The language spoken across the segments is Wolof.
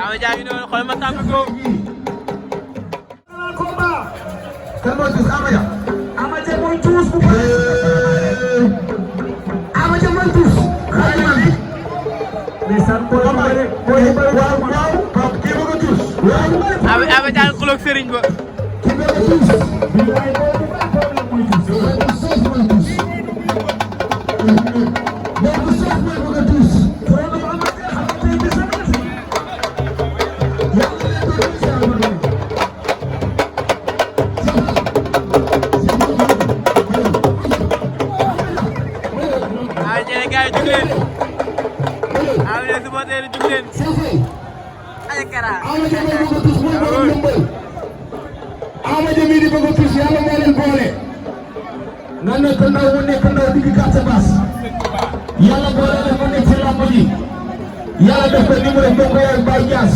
Ama Dia ngi noonu xool ma tàmp ko. kan mooy tuus Ama Dia. Ama Dia mooy tuus bu baax. Ama Dia mooy tuus. xayma bi. ndeysaan booy waaw waaw Pape kii bëgg a tuus. Ama Dia xuloog sëriñ ba. kii bëgg a tuus. bilaay boobu baax boobu mooy tuus. mooy tuus. boobu soos mooy bëgg a tuus. Ama Dia mii di bëgg a tuus yàlla moo leen boole. nga nekk ndaw mu nekk ndaw digg Casamance. yàlla boole leen mu nekk ci lamb ji. yàlla def ko ni mu def bokk yaay Baye Niass.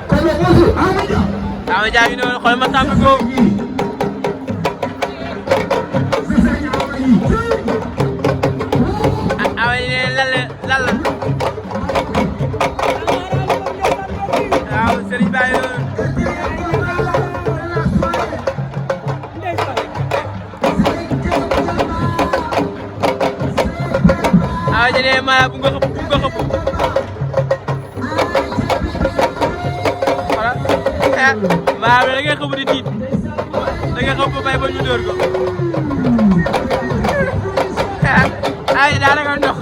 kon nag bonjour Ama Dia. Ama Dia ngi noonu xool ma tàmp ko. Ama Dia ne lan la waaw sëriñ Ba yi noonu. Ama Dia ne maanaam bu nga xëpp voilà maanaam da ngay xëpp di tiit da ngay xëpp ba bay ba ñu dóor ko ay daanaka ndox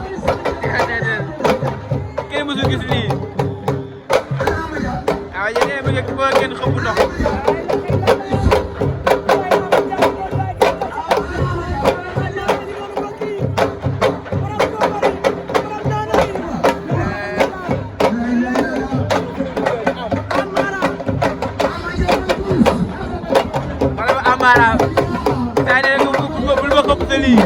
kenn mësul gis lii Ama Dia ne bëgg kenn xëpp ndox. Amara saa ne ko bul ma xëpp sa lii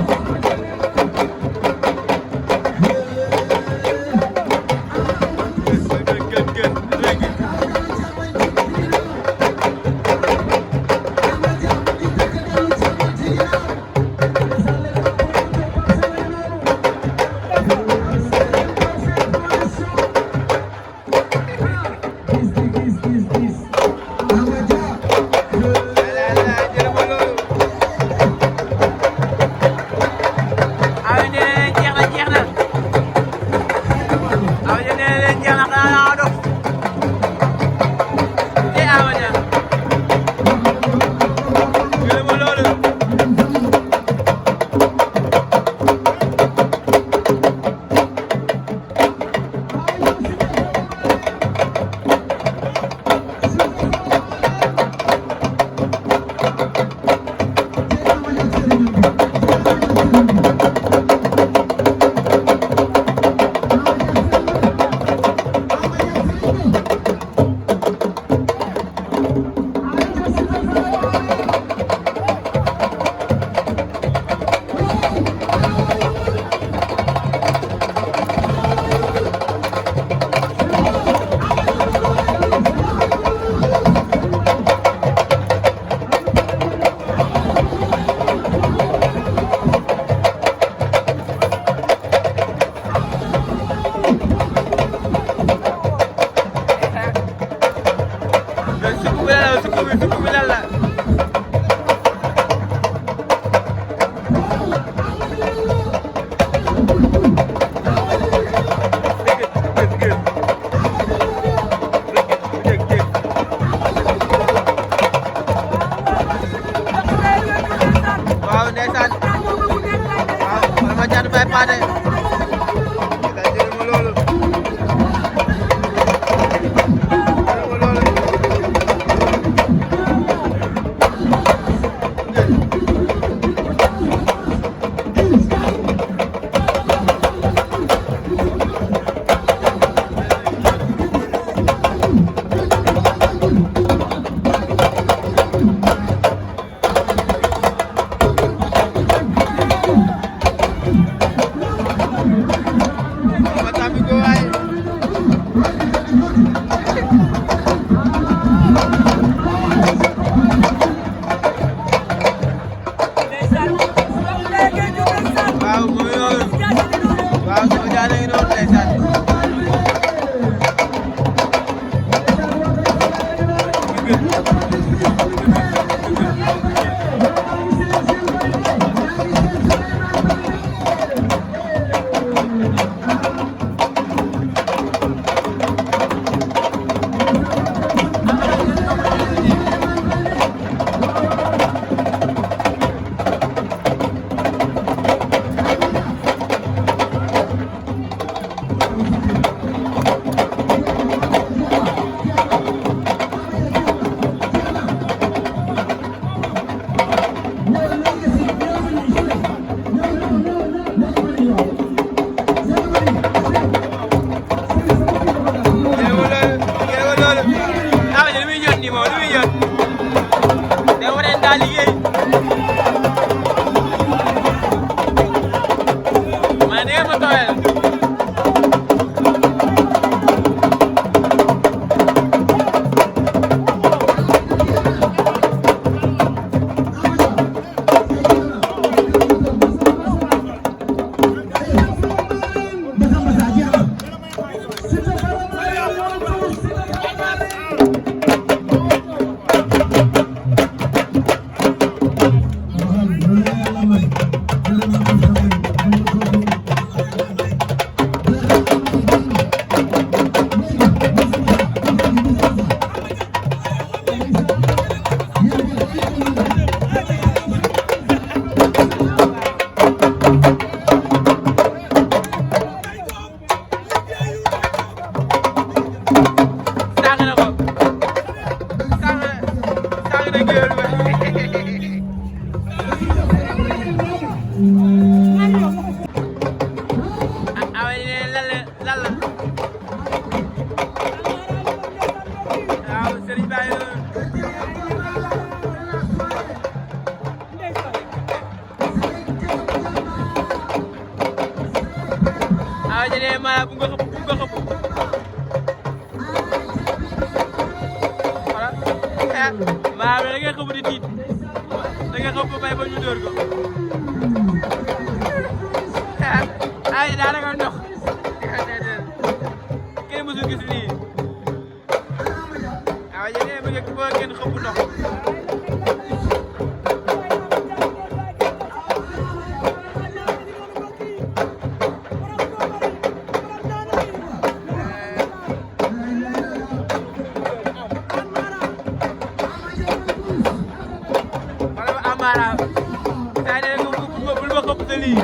bu nga xëpp bu nga xëpp voilà maa da ngay xëpp di tiit da ngay xëpp bay ba ñu dóor ko ay daanaka ndox kenn mësul gis lii waaw yéen a ngi bëgg kenn xëpp ndox. Amara saa ne ko bul ma xëpp te lii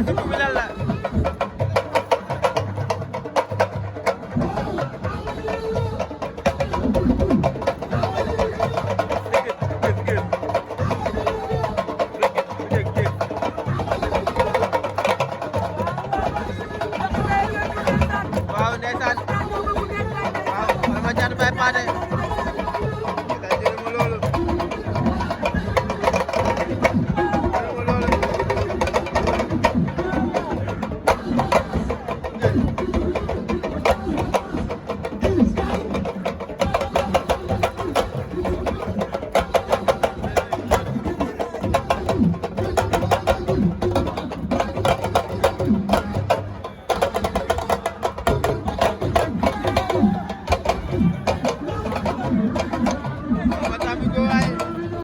sukk bi lan la